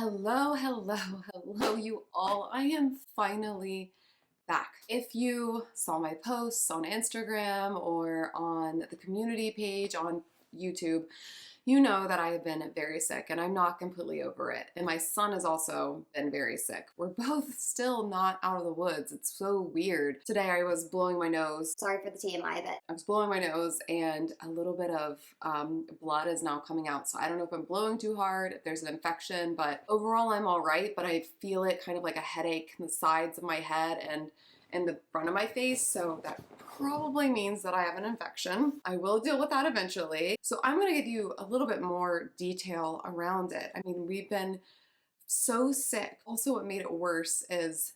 Hello, hello, hello, you all. I am finally back. If you saw my posts on Instagram or on the community page on YouTube, you know that I have been very sick and I'm not completely over it. And my son has also been very sick. We're both still not out of the woods. It's so weird. Today I was blowing my nose. Sorry for the TMI, but I was blowing my nose and a little bit of blood is now coming out. So I don't know if I'm blowing too hard, if there's an infection, but overall I'm all right. But I feel it kind of like a headache in the sides of my head and in the front of my face. So that probably means that I have an infection. I will deal with that eventually. So I'm going to give you a little bit more detail around it. I mean, we've been so sick. Also, what made it worse is,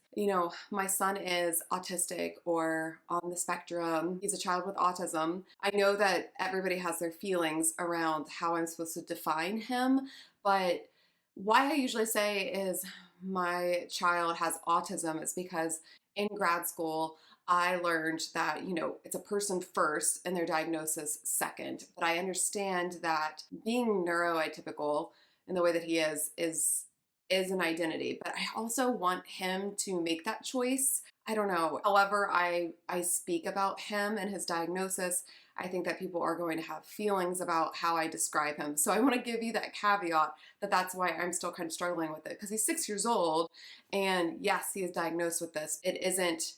my son is autistic or on the spectrum. He's a child with autism. I know that everybody has their feelings around how I'm supposed to define him, but why I usually say is my child has autism is because in grad school, I learned that, it's a person first and their diagnosis second. But I understand that being neuroatypical in the way that he is an identity, but I also want him to make that choice. I don't know. However, I speak about him and his diagnosis, I think that people are going to have feelings about how I describe him. So I want to give you that caveat that that's why I'm still kind of struggling with it, because he's 6 years old and yes, he is diagnosed with this. It isn't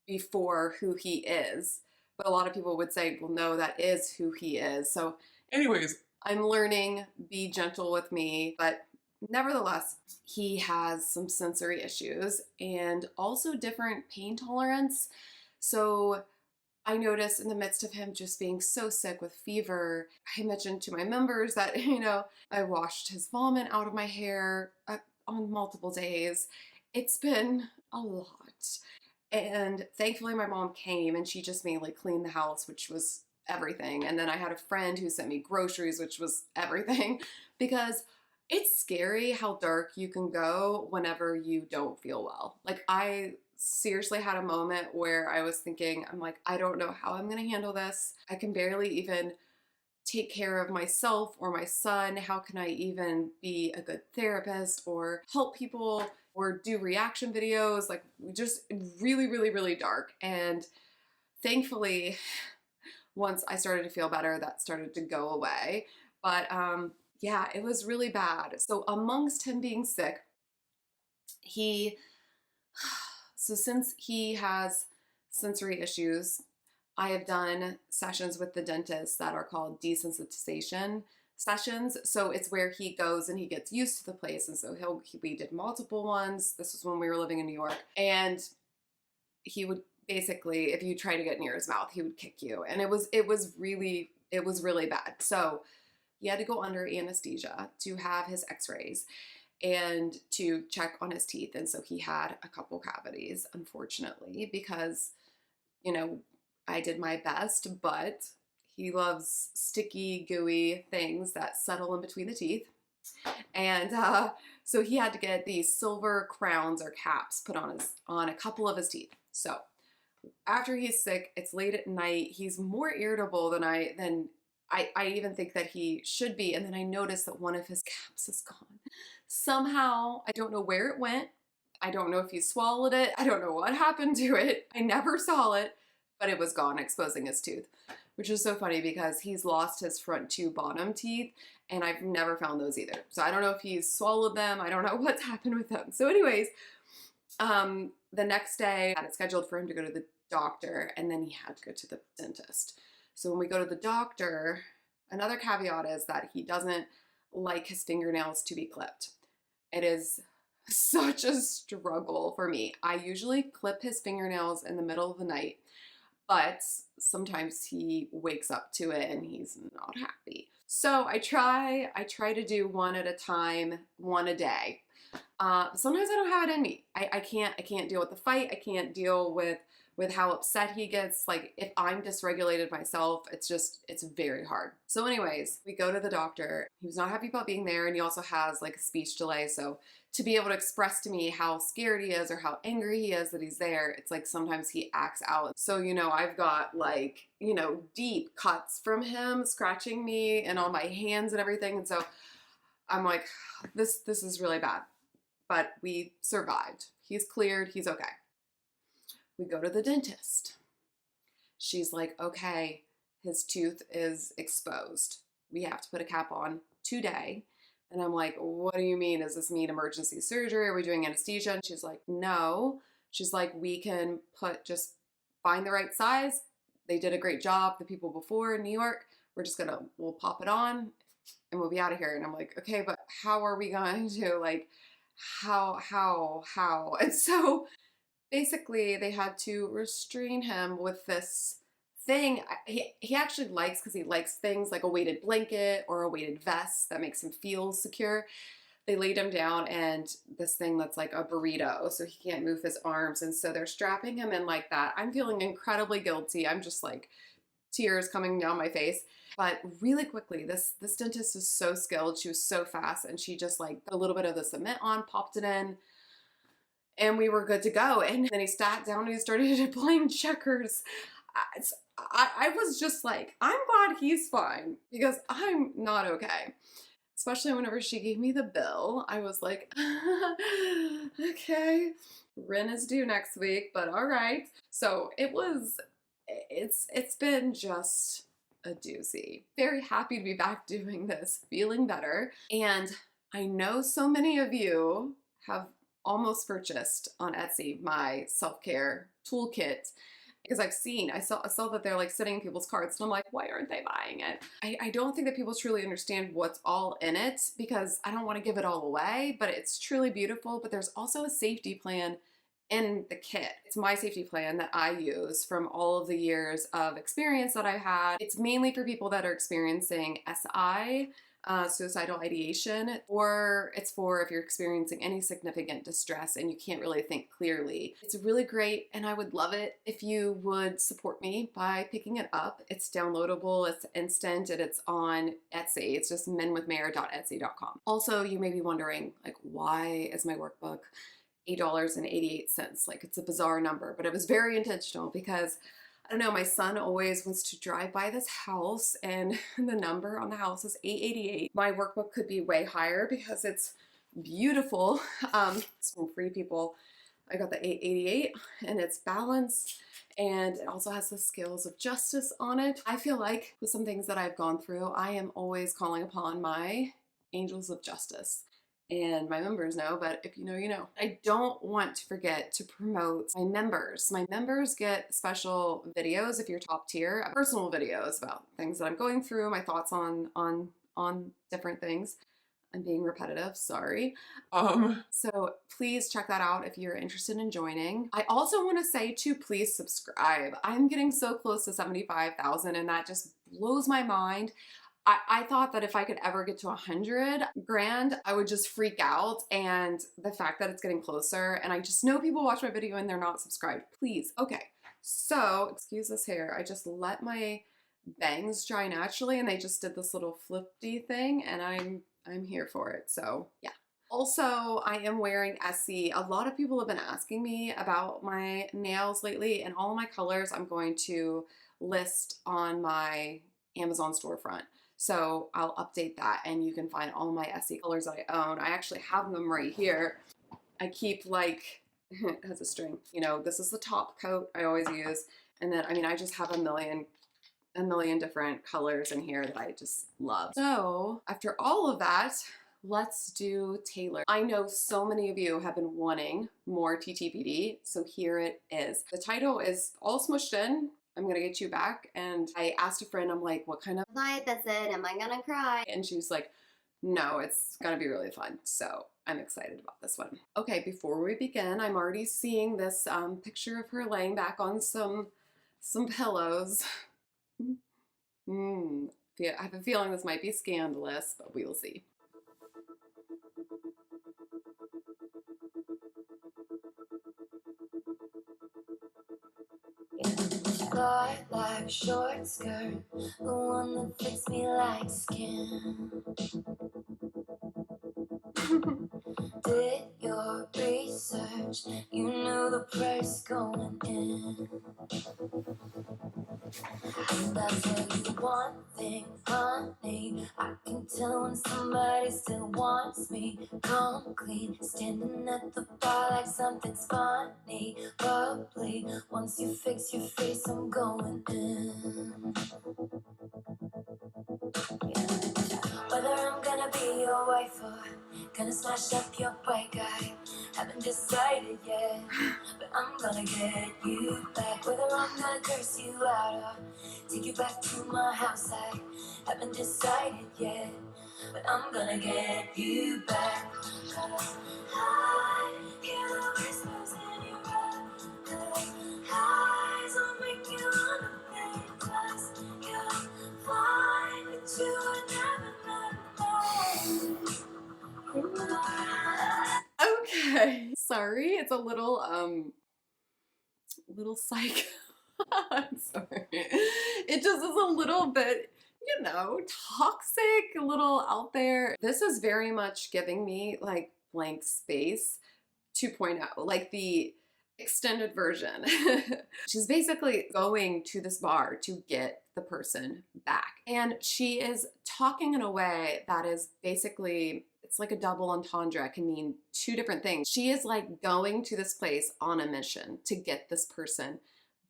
before who he is, but a lot of people would say, well, no, that is who he is. So anyways, I'm learning, be gentle with me, but nevertheless, he has some sensory issues and also different pain tolerance. So I noticed in the midst of him just being so sick with fever, I mentioned to my members that, I washed his vomit out of my hair on multiple days. It's been a lot. And thankfully my mom came and she just mainly cleaned the house, which was everything. And then I had a friend who sent me groceries, which was everything, because it's scary how dark you can go whenever you don't feel well. Like, I seriously had a moment where I was thinking, I'm like, I don't know how I'm going to handle this. I can barely even take care of myself or my son. How can I even be a good therapist or help people or do reaction videos? Like, just really, really, really dark. And thankfully, once I started to feel better, that started to go away. But yeah, it was really bad. So amongst him being sick, since he has sensory issues, I have done sessions with the dentist that are called desensitization sessions. So it's where he goes and he gets used to the place. And so we did multiple ones. This was when we were living in New York. And he would basically, if you try to get near his mouth, he would kick you. And it was really bad. So he had to go under anesthesia to have his x-rays and to check on his teeth. And so he had a couple cavities, unfortunately, because, I did my best, but he loves sticky, gooey things that settle in between the teeth. And so he had to get these silver crowns or caps put on a couple of his teeth. So after he's sick, it's late at night. He's more irritable than I even think that he should be. And then I noticed that one of his caps is gone. Somehow, I don't know where it went. I don't know if he swallowed it. I don't know what happened to it. I never saw it, but it was gone, exposing his tooth, which is so funny because he's lost his front two bottom teeth and I've never found those either. So I don't know if he's swallowed them. I don't know what's happened with them. So anyways, the next day I had it scheduled for him to go to the doctor and then he had to go to the dentist. So when we go to the doctor, another caveat is that he doesn't like his fingernails to be clipped. It is such a struggle for me. I usually clip his fingernails in the middle of the night, but sometimes he wakes up to it and he's not happy. So I try to do one at a time, one a day. Sometimes I don't have it in me. I can't deal with the fight. I can't deal with how upset he gets. Like, if I'm dysregulated myself, it's very hard. So anyways, we go to the doctor. He was not happy about being there, and he also has like a speech delay. So to be able to express to me how scared he is or how angry he is that he's there, it's like sometimes he acts out. So, I've got like, deep cuts from him scratching me and on my hands and everything. And so I'm like, this is really bad. But we survived. He's cleared, he's okay. We go to the dentist. She's like, okay, his tooth is exposed. We have to put a cap on today. And I'm like, what do you mean? Does this mean emergency surgery? Are we doing anesthesia? And she's like, no. She's like, we can just find the right size. They did a great job, the people before in New York. We'll pop it on and we'll be out of here. And I'm like, okay, but how are we going to, like, how? And so basically they had to restrain him with this thing. He actually likes, because he likes things like a weighted blanket or a weighted vest that makes him feel secure. They laid him down and this thing that's like a burrito, so he can't move his arms, and so they're strapping him in like that. I'm feeling incredibly guilty. I'm just like, tears coming down my face. But really quickly, this dentist is so skilled. She was so fast, and she just like put a little bit of the cement on, popped it in, and we were good to go. And then he sat down and he started playing checkers. I was just like, I'm glad he's fine, because I'm not okay. Especially whenever she gave me the bill, I was like, okay, rent is due next week, but all right. So it's been just a doozy. Very happy to be back doing this, feeling better. And I know so many of you have almost purchased on Etsy my self-care toolkit, because I saw that they're like sitting in people's carts, and I'm like, why aren't they buying it? I don't think that people truly understand what's all in it, because I don't want to give it all away, but it's truly beautiful. But there's also a safety plan in the kit. It's my safety plan that I use from all of the years of experience that I've had. It's mainly for people that are experiencing SI, suicidal ideation, or it's for if you're experiencing any significant distress and you can't really think clearly. It's really great, and I would love it if you would support me by picking it up. It's downloadable, it's instant, and it's on Etsy. It's just menwithmare.etsy.com. Also, you may be wondering, like, why is my workbook $8.88? Like, it's a bizarre number, but it was very intentional, because I don't know, my son always wants to drive by this house and the number on the house is 888. My workbook could be way higher because it's beautiful. It's from Free People. I got the 888, and it's balanced, and it also has the scales of justice on it. I feel like with some things that I've gone through, I am always calling upon my angels of justice. And my members know, but if you know, you know. I don't want to forget to promote my members. My members get special videos if you're top tier, personal videos about things that I'm going through, my thoughts on different things. I'm being repetitive, sorry. So please check that out if you're interested in joining. I also want to say to please subscribe. I'm getting so close to 75,000, and that just blows my mind. I thought that if I could ever get to 100 grand, I would just freak out, and the fact that it's getting closer, and I just know people watch my video and they're not subscribed. Please. Okay, so excuse this hair. I just let my bangs dry naturally, and they just did this little flippy thing, and I'm here for it. So yeah. Also, I am wearing Essie. A lot of people have been asking me about my nails lately, and all my colors I'm going to list on my Amazon storefront. So I'll update that, and you can find all my Essie colors that I own. I actually have them right here. I keep, like, it has a string. You know, this is the top coat I always use. And then, I mean, I just have a million different colors in here that I just love. So after all of that, let's do Taylor. I know so many of you have been wanting more TTPD, so here it is. The title is all smushed in. I'm gonna get you back. And I asked a friend, I'm like, what kind of light is it? Am I gonna cry? And she was like, no, it's gonna be really fun. So I'm excited about this one. Okay, before we begin, I'm already seeing this picture of her laying back on some pillows. I have a feeling this might be scandalous, but we will see. Like short skirt, the one that fits me like skin. Did your research, you know the price going in. And I'll tell you one thing, honey, I can tell when somebody still wants me. Come clean, standing at the bar like something's funny, bubbly. Once you fix your face, I'm going in. Whether I'm gonna be your wife or gonna smash up your bike, I haven't decided yet. But I'm gonna get you back. Whether I'm gonna curse you out or take you back to my house, I haven't decided yet. But I'm gonna get you back. 'Cause I hear the whispers in your eyes will make you wanna think twice. You're fine, but you would never Okay. Sorry, it's a little psych. I'm sorry. It just is a little bit, toxic, a little out there. This is very much giving me like Blank Space 2.0, like the extended version. She's basically going to this bar to get the person back. And she is talking in a way that is basically, it's like a double entendre. It can mean two different things. She is like going to this place on a mission to get this person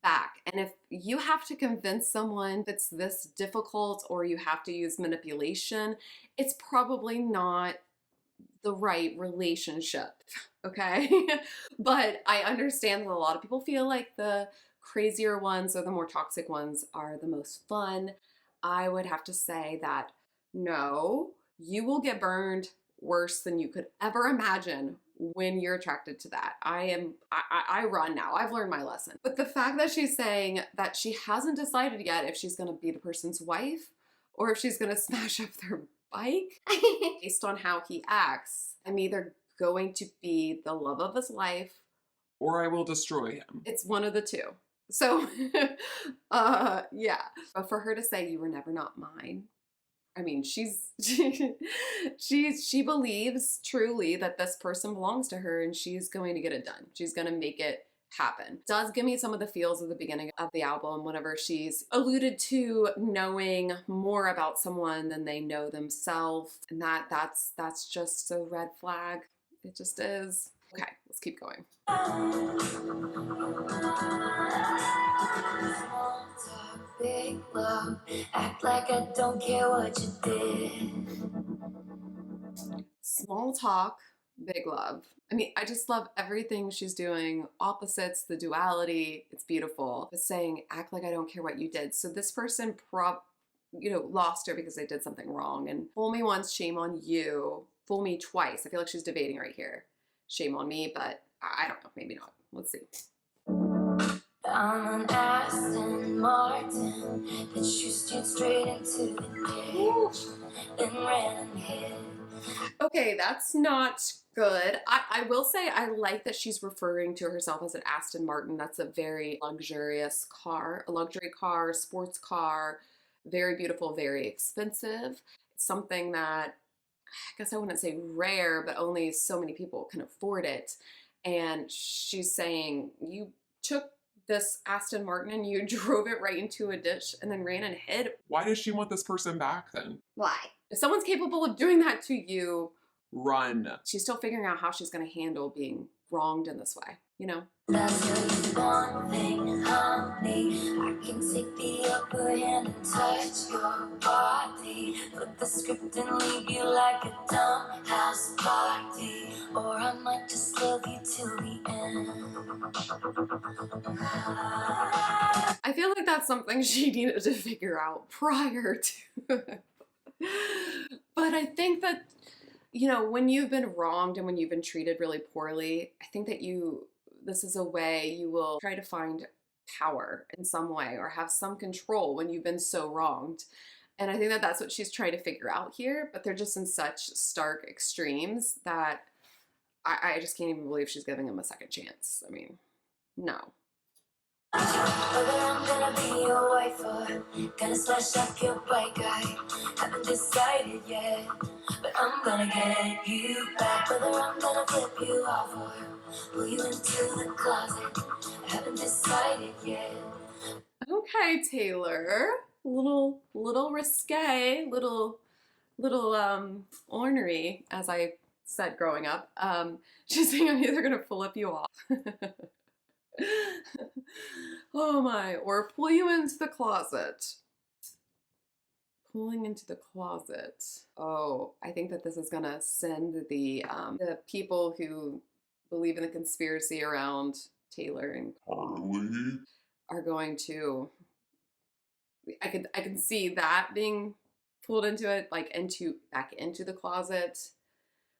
back. And if you have to convince someone that's this difficult or you have to use manipulation, it's probably not the right relationship, okay? But I understand that a lot of people feel like the crazier ones or the more toxic ones are the most fun. I would have to say that no, you will get burned worse than you could ever imagine when you're attracted to that. I run now. I've learned my lesson. But the fact that she's saying that she hasn't decided yet if she's gonna be the person's wife or if she's gonna smash up their bike based on how he acts, I'm either going to be the love of his life or I will destroy him. it's one of the two. So yeah, but for her to say you were never not mine, I mean, she believes truly that this person belongs to her and she's going to get it done. She's going to make it happen. Does give me some of the feels of the beginning of the album whenever she's alluded to knowing more about someone than they know themselves, and that's just a red flag. It just is. Okay, let's keep going. Small talk, big love. Act like I don't care what you did. Small talk, big love. I mean, I just love everything she's doing. Opposites, the duality, it's beautiful. But saying, act like I don't care what you did. So this person lost her because they did something wrong. And fool me once, shame on you. Fool me twice. I feel like she's debating right here. Shame on me, but I don't know, maybe not. Let's see. I'm an Aston Martin that you steered straight into the ditch, then ran and hid. Okay, that's not good. I will say I like that she's referring to herself as an Aston Martin. That's a very luxurious car, a luxury car, sports car, very beautiful, very expensive. It's something that I guess I wouldn't say rare, but only so many people can afford it. And she's saying, you took this Aston Martin and you drove it right into a ditch and then ran and hid. Why does she want this person back then? Why? If someone's capable of doing that to you, Run. she's still figuring out how she's going to handle being wronged in this way, you know? That's just one thing, honey. I can take the upper hand and touch your body. Flip the script and leave you like a dumb house party. Or I might just love you till the end. I feel like that's something she needed to figure out prior to. But I think that, when you've been wronged and when you've been treated really poorly, I think that this is a way you will try to find power in some way or have some control when you've been so wronged. And I think that that's what she's trying to figure out here, but they're just in such stark extremes that I just can't even believe she's giving him a second chance. I mean, no. Whether I'm gonna be your wife or gonna smash up your bike, I haven't decided yet. But I'm gonna get you back. Whether I'm gonna flip you off or pull you into the closet, I haven't decided yet. Okay, Taylor. Little risque, little ornery, as I said growing up. She's saying I'm either gonna flip you off. Oh my, or pull you into the closet. Pulling into the closet. Oh, I think that this is gonna send the people who believe in the conspiracy around Taylor and Carly. are going to. I can see that being pulled into it, like back into the closet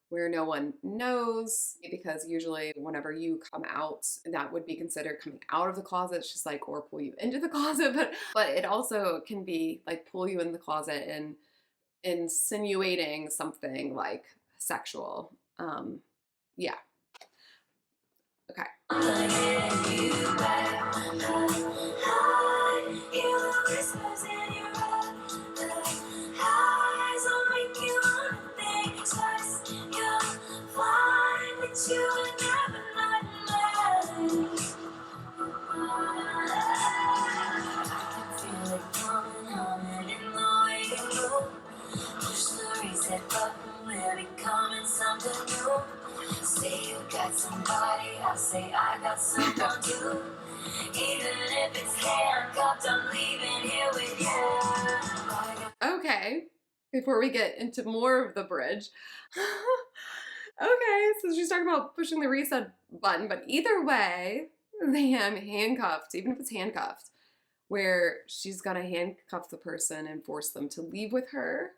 where no one knows, because usually whenever you come out, that would be considered coming out of the closet. It's just like, or pull you into the closet, but it also can be like pull you in the closet and insinuating something like sexual. Yeah. Okay. Say you got somebody, I'll say I got someone too. Even if it's handcuffed, I'm leaving here with you. Okay, before we get into more of the bridge. Okay, so she's talking about pushing the reset button, but either way, they am handcuffed, even if it's handcuffed, where she's gonna handcuff the person and force them to leave with her.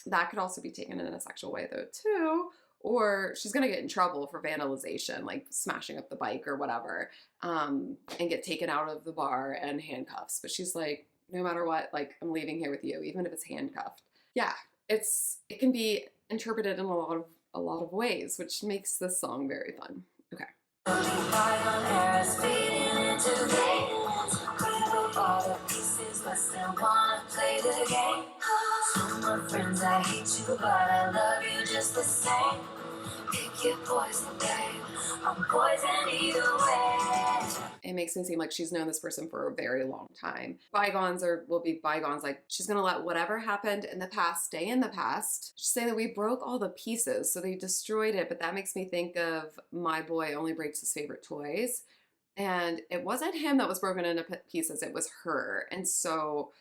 That could also be taken in a sexual way though too. Or she's gonna get in trouble for vandalization, like smashing up the bike or whatever, and get taken out of the bar and handcuffs. But she's like, no matter what, like I'm leaving here with you, even if it's handcuffed. Yeah, it can be interpreted in a lot of ways, which makes this song very fun. Okay. Friends, I hate you, but I love you just the same. Pick your poison, babe. I'm poison either way. It makes me seem like she's known this person for a very long time. Bygones will be bygones. Like she's gonna let whatever happened in the past stay in the past. She's saying that we broke all the pieces, so they destroyed it. But that makes me think of My Boy Only Breaks His Favorite Toys. And it wasn't him that was broken into pieces, it was her. And so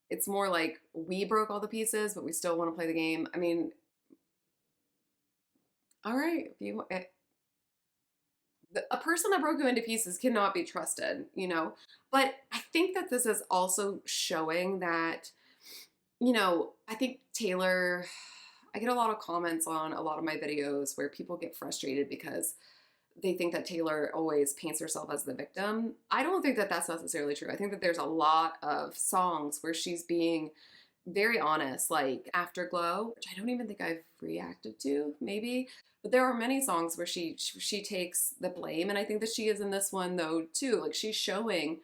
it's more like we broke all the pieces, but we still want to play the game. I mean, all right, if you a person that broke you into pieces cannot be trusted, you know? But I think that this is also showing that, you know, I think Taylor, I get a lot of comments on a lot of my videos where people get frustrated because they think that Taylor always paints herself as the victim. I don't think that that's necessarily true. I think that there's a lot of songs where she's being very honest, like Afterglow, which I don't even think I've reacted to, maybe. But there are many songs where she takes the blame, and I think that she is in this one though too. Like she's showing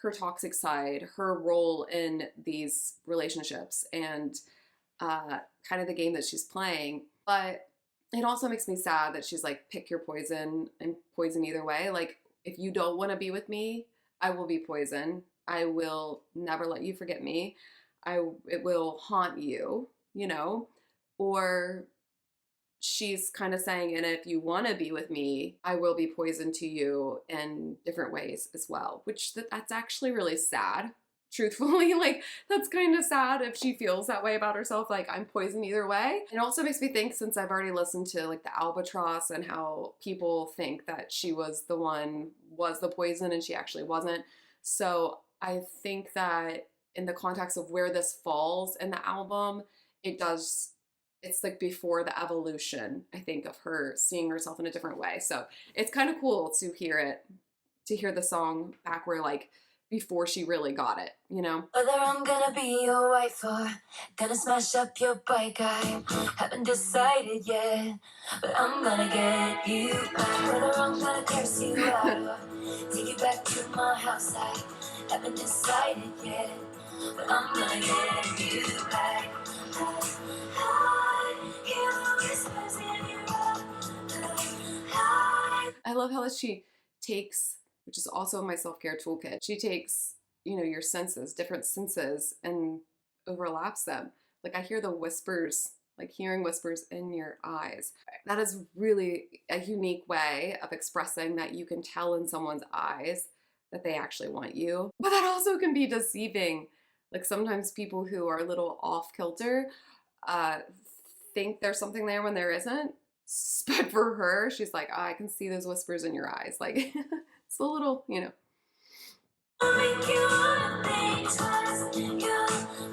her toxic side, her role in these relationships, and kind of the game that she's playing. But it also makes me sad that she's like, pick your poison and poison either way. Like, if you don't want to be with me, I will be poison. I will never let you forget me. It will haunt you, you know? Or she's kind of saying, and if you want to be with me, I will be poison to you in different ways as well, which that's actually really sad. Truthfully, like that's kind of sad if she feels that way about herself, like I'm poison either way. It also makes me think, since I've already listened to like the Albatross and how people think that she was the poison and she actually wasn't. So I think that in the context of where this falls in the album, it's like before the evolution, I think, of her seeing herself in a different way. So it's kind of cool to hear the song back where like before she really got it, you know? Whether I'm gonna be your wife or gonna smash up your bike, I haven't decided yet, but I'm gonna get you back. Whether I'm gonna curse you out or take you back to my house, I haven't decided yet, but I'm gonna get you back. I love how she takes which is also in my self-care toolkit. She takes, you know, your senses, different senses, and overlaps them. Like I hear the whispers, like hearing whispers in your eyes. That is really a unique way of expressing that you can tell in someone's eyes that they actually want you. But that also can be deceiving. Like sometimes people who are a little off kilter think there's something there when there isn't. But for her, she's like, oh, I can see those whispers in your eyes. Like it's a little, you know. I'll make you wanna think twice. You'll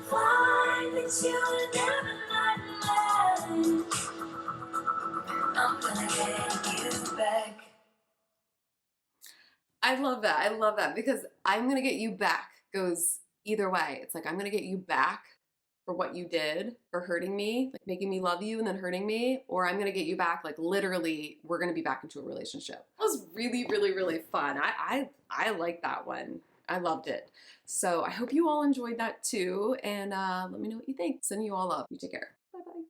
find that you were never not mine. I'm gonna get you back. I love that. I love that because I'm gonna get you back goes either way. It's like I'm gonna get you back for what you did, for hurting me, like making me love you and then hurting me, or I'm gonna get you back, like literally, we're gonna be back into a relationship. That was really, really, really fun. I like that one. I loved it. So I hope you all enjoyed that too, and let me know what you think. Sending you all love. You take care.